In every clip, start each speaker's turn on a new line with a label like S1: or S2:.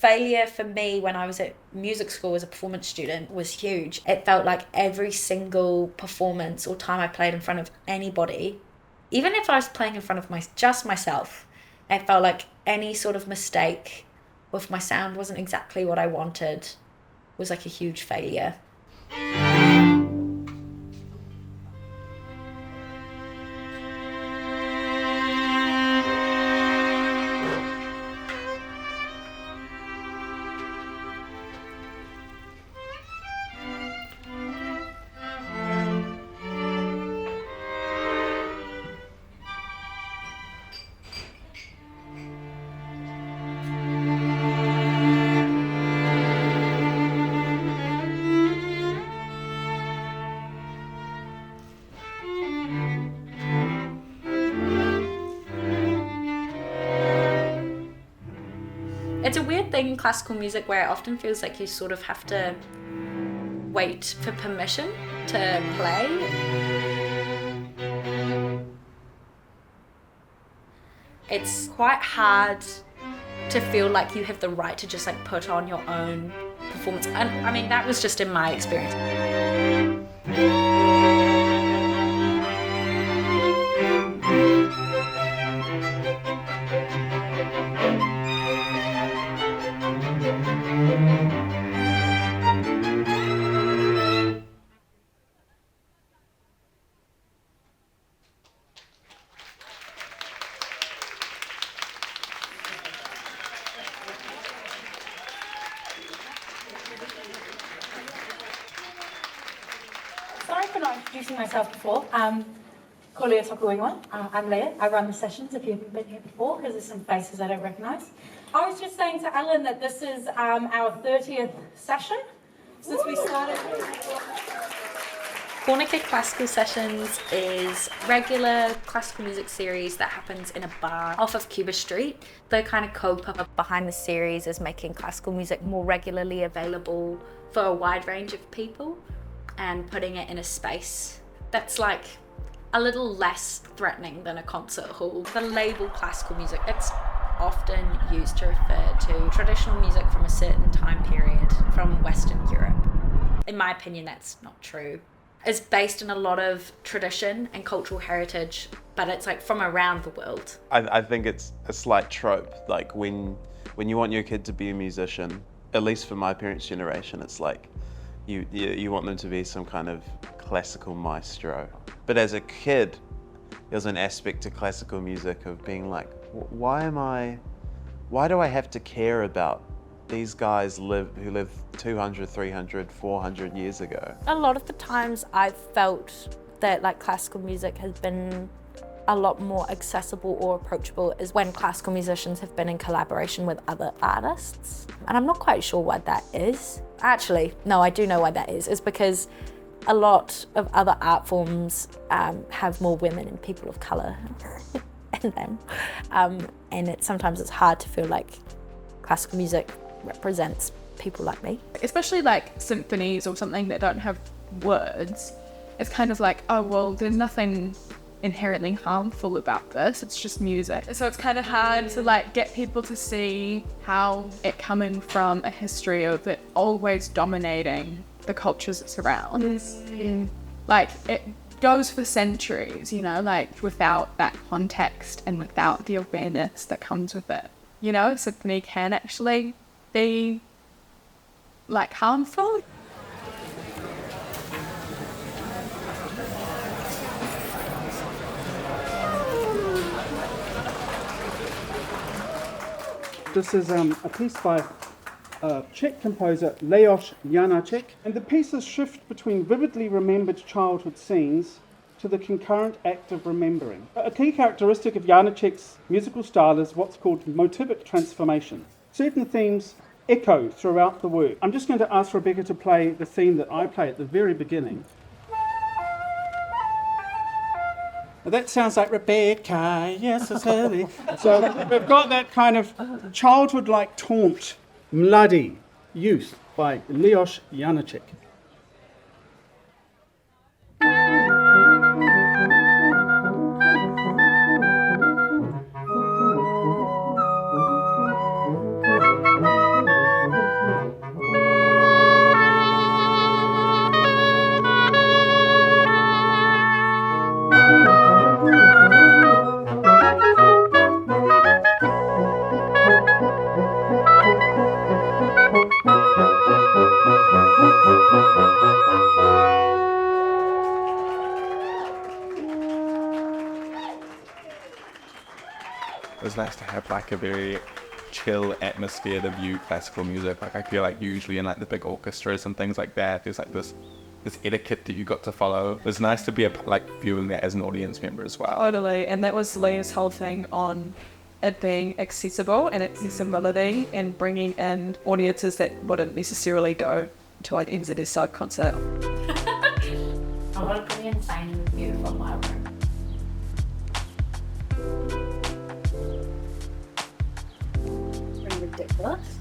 S1: Failure for me when I was at music school as a performance student was huge. It felt like every single performance or time I played in front of anybody, even if I was playing in front of just myself, it felt like any sort of mistake, or if my sound wasn't exactly what I wanted, was like a huge failure. It's a weird thing in classical music where it often feels like you sort of have to wait for permission to play. It's quite hard to feel like you have the right to just like put on your own performance. And I mean, that was just in my experience.
S2: Sorry for not introducing myself before. Kolia Tokuingwa. I'm Leah. I run the sessions if you haven't been here before, because there's some faces I don't recognise. I was just saying to Alan that this is our 30th session since we started.
S1: Pōneke Classical Sessions is regular classical music series that happens in a bar off of Cuba Street. The kind of co-purpose behind the series is making classical music more regularly available for a wide range of people and putting it in a space that's like a little less threatening than a concert hall. The label classical music, it's often used to refer to traditional music from a certain time period from Western Europe. In my opinion, that's not true. It's based in a lot of tradition and cultural heritage, but it's like from around the world.
S3: I think it's a slight trope, like when you want your kid to be a musician, at least for my parents' generation, it's like you want them to be some kind of classical maestro. But as a kid, there's an aspect to classical music of being like, why do I have to care about these guys who lived 200, 300, 400 years ago?
S1: A lot of the times I've felt that like classical music has been a lot more accessible or approachable is when classical musicians have been in collaboration with other artists. And I'm not quite sure why that is. Actually, no, I do know why that is. It's because a lot of other art forms have more women and people of colour in them. And sometimes it's hard to feel like classical music represents people like me.
S4: Especially like symphonies or something that don't have words. It's kind of like, oh, well, there's nothing inherently harmful about this, it's just music. So it's kind of hard to like get people to see how it coming from a history of it always dominating the cultures it surrounds. Like it goes for centuries, you know, like without that context and without the awareness that comes with it. You know, symphony can actually be like harmful.
S5: This is a piece by Czech composer Leos Janáček, and the pieces shift between vividly remembered childhood scenes to the concurrent act of remembering. A key characteristic of Janáček's musical style is what's called motivic transformation. Certain themes echo throughout the work. I'm just going to ask Rebecca to play the theme that I play at the very beginning. That sounds like Rebecca, yes, it's early. So we've got that kind of childhood-like taunt, Mladi, Youth, by Leos Janáček.
S6: It was nice to have like a very chill atmosphere to view classical music. Like I feel like usually in like the big orchestras and things like that, there's like this etiquette that you got to follow. It was nice to be like viewing that as an audience member as well.
S4: Totally, and that was Leah's whole thing on it being accessible and accessibility and bringing in audiences that wouldn't necessarily go to like NZS side concert.
S1: I want a pretty insane view from my room. Pretty ridiculous.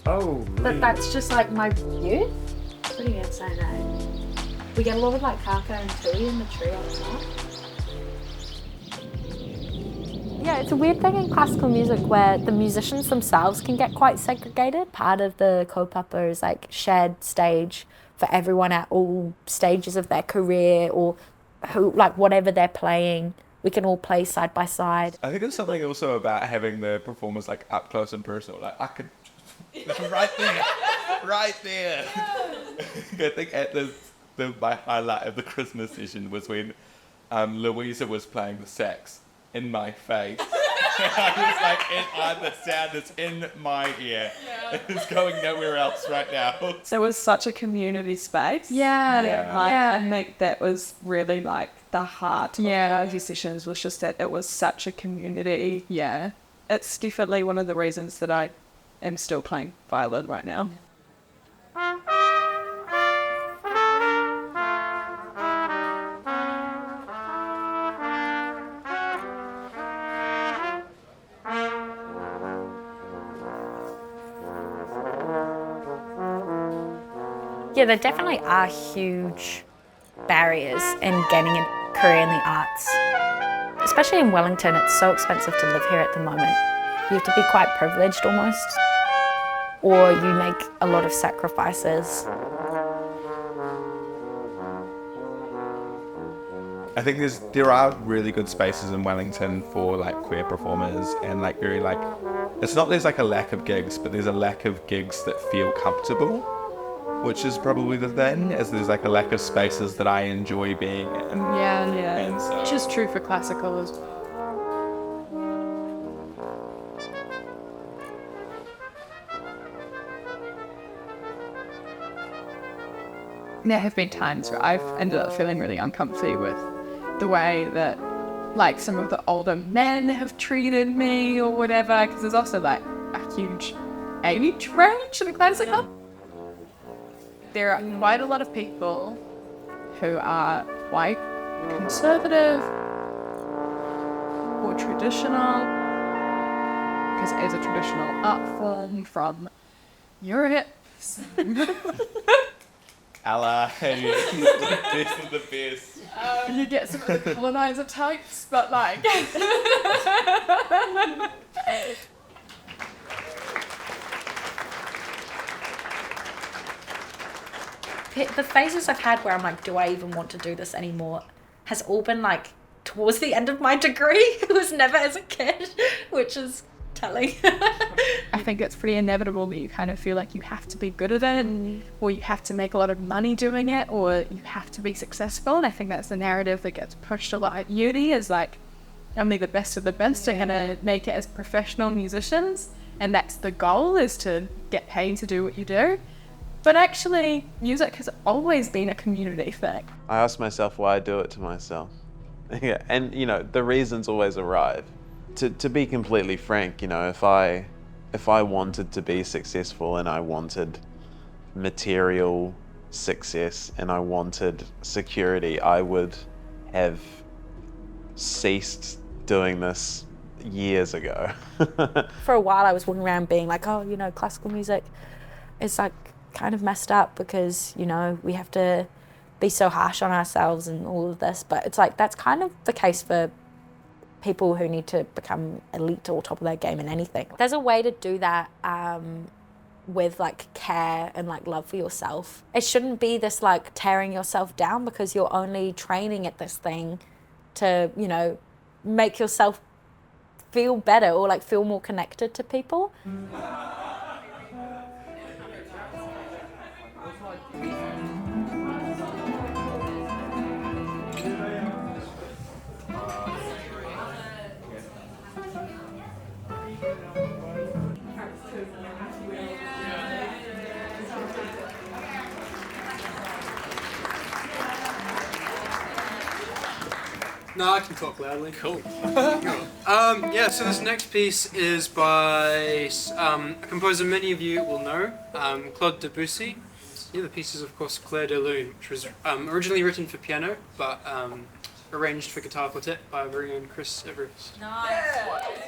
S6: Oh,
S1: But that's just like my view. Pretty insane, eh? We get a lot of like kaka and tui in the tree outside. Yeah, it's a weird thing in classical music where the musicians themselves can get quite segregated. Part of the kaupapa is like shared stage for everyone at all stages of their career or who, like whatever they're playing. We can all play side by side.
S6: I think there's something also about having the performers like up close and personal. Like I could, right there, right there. I think at my highlight of the Christmas session was when Louisa was playing the sax in my face. I was like, the sound is in my ear. Yeah. It's going nowhere else right now.
S4: So it was such a community space.
S1: Yeah.
S4: I think that was really like the heart of these sessions was just that it was such a community. Yeah. It's definitely one of the reasons that I am still playing violin right now.
S1: Yeah, there definitely are huge barriers in getting a career in the arts. Especially in Wellington, it's so expensive to live here at the moment. You have to be quite privileged almost, or you make a lot of sacrifices.
S6: I think there are really good spaces in Wellington for like queer performers and like very like, it's not there's like a lack of gigs, but there's a lack of gigs that feel comfortable, which is probably the thing, as there's like a lack of spaces that I enjoy being in.
S4: Yeah.
S6: And so,
S4: Which is true for classical as well. There have been times where I've ended up feeling really uncomfy with the way that like some of the older men have treated me or whatever, because there's also like a huge age range in classical. There are quite a lot of people who are quite conservative or traditional, because it is a traditional art form from Europe.
S6: Allah, this is the best.
S4: You get some of the colonizer types, but like...
S1: The phases I've had where I'm like, do I even want to do this anymore, has all been like towards the end of my degree. It was never as a kid, which is telling.
S4: I think it's pretty inevitable that you kind of feel like you have to be good at it, or you have to make a lot of money doing it, or you have to be successful. And I think that's the narrative that gets pushed a lot at uni, is like only the best of the best are going to make it as professional musicians. and that's the goal, is to get paid to do what you do. But actually, music has always been a community thing.
S3: I ask myself why I do it to myself. Yeah, and you know, the reasons always arrive. To be completely frank, you know, if I wanted to be successful and I wanted material success and I wanted security, I would have ceased doing this years ago.
S1: For a while I was walking around being like, oh, you know, classical music is like kind of messed up because, you know, we have to be so harsh on ourselves and all of this. But it's like, that's kind of the case for people who need to become elite or top of their game in anything. There's a way to do that with like care and like love for yourself. It shouldn't be this like tearing yourself down because you're only training at this thing to, you know, make yourself feel better or like feel more connected to people.
S7: No, I can talk loudly. Cool. Yeah, so this next piece is by a composer many of you will know, Claude Debussy. Yeah, the piece is of course Clair de Lune, which was originally written for piano, but arranged for guitar quartet by our very own Chris Everest.
S1: Nice.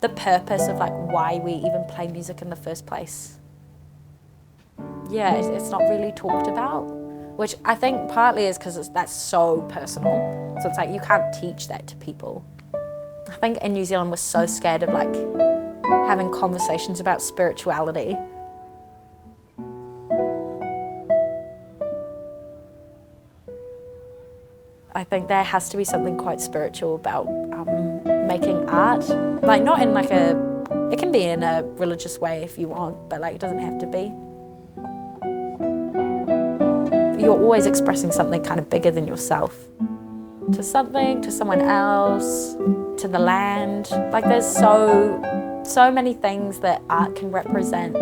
S1: The purpose of like why we even play music in the first place. Yeah, it's not really talked about, which I think partly is because that's so personal. So it's like you can't teach that to people. I think in New Zealand we're so scared of like having conversations about spirituality. I think there has to be something quite spiritual about making art. Like not in like it can be in a religious way if you want, but like it doesn't have to be. You're always expressing something kind of bigger than yourself. To something, to someone else, to the land. Like there's so many things that art can represent.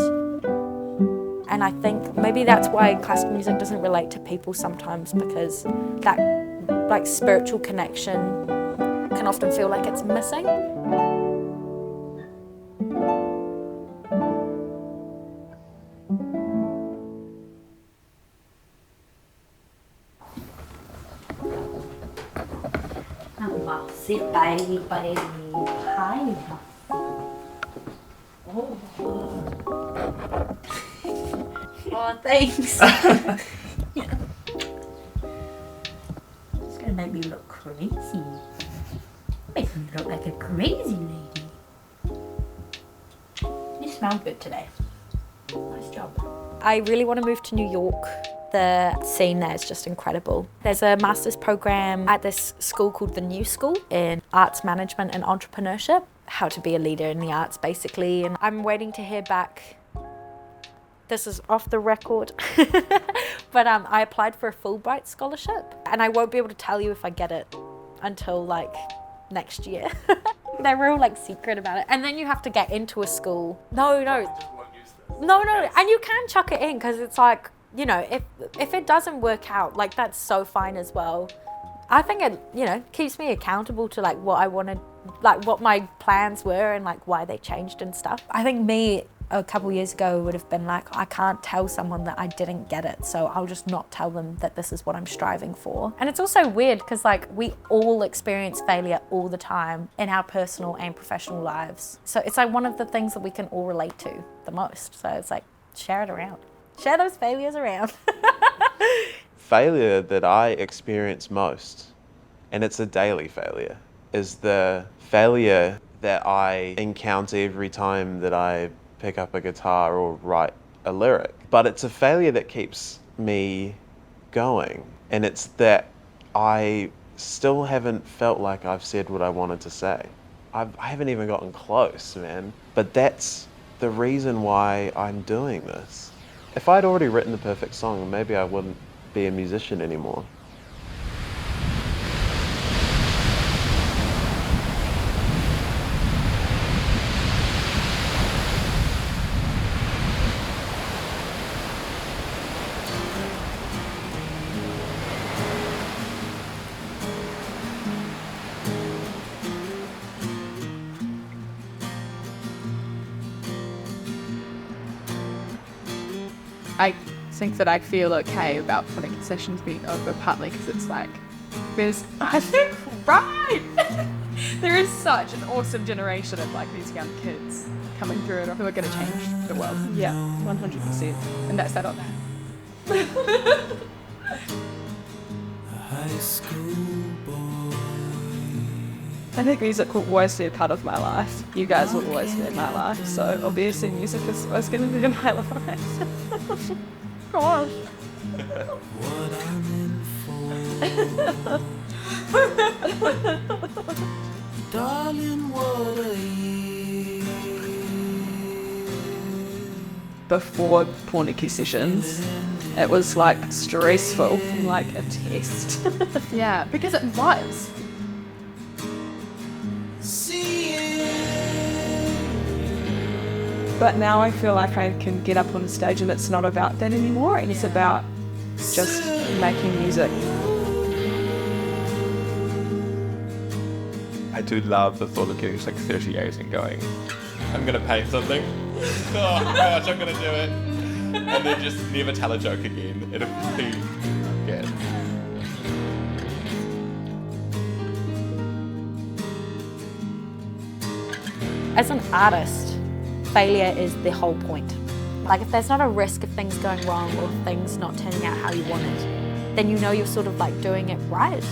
S1: And I think maybe that's why classical music doesn't relate to people sometimes, because that like spiritual connection can often feel like it's missing. Sit baby. Hi. Oh, thanks. It's gonna make me look crazy. Makes me look like a crazy lady. You smell good today. Nice job. I really want to move to New York. The scene there is just incredible. There's a master's program at this school called the New School in Arts Management and Entrepreneurship. How to be a leader in the arts, basically. And I'm waiting to hear back. This is off the record, but I applied for a Fulbright scholarship and I won't be able to tell you if I get it until like next year. They're real like secret about it. And then you have to get into a school. No, and you can chuck it in because it's like, you know, if it doesn't work out, like that's so fine as well. I think it, you know, keeps me accountable to like what I wanted, like what my plans were and like why they changed and stuff. I think me a couple years ago would have been like, I can't tell someone that I didn't get it, so I'll just not tell them that this is what I'm striving for. And it's also weird because like we all experience failure all the time in our personal and professional lives. So it's like one of the things that we can all relate to the most. So it's like, share it around. Share those failures around.
S3: Failure that I experience most, and it's a daily failure, is the failure that I encounter every time that I pick up a guitar or write a lyric. But it's a failure that keeps me going, and it's that I still haven't felt like I've said what I wanted to say. I haven't even gotten close, man. But that's the reason why I'm doing this. If I'd already written the perfect song, maybe I wouldn't be a musician anymore.
S4: I think that I feel okay about Pōneke sessions being over, partly because it's like, I think, right! There is such an awesome generation of like these young kids coming through and who are going to change the world. Yeah, 100%. And that's that on that.
S8: High school boy.
S4: I think music will always be a part of my life. You guys will always be in my life, so obviously music is always going to be in my life. Gosh.
S8: What I'm in for. Darling, what a year.
S4: Before Pōneke sessions, it was like stressful, like a test. Yeah, because it was. But now I feel like I can get up on the stage and it's not about that anymore, and it's about just making music.
S6: I do love the thought of getting to like 38 and going, I'm gonna paint something. Oh gosh, I'm gonna do it. And then just never tell a joke again. It'll be good.
S1: As an artist, failure is the whole point. Like if there's not a risk of things going wrong or things not turning out how you wanted, then you know you're sort of like doing it right.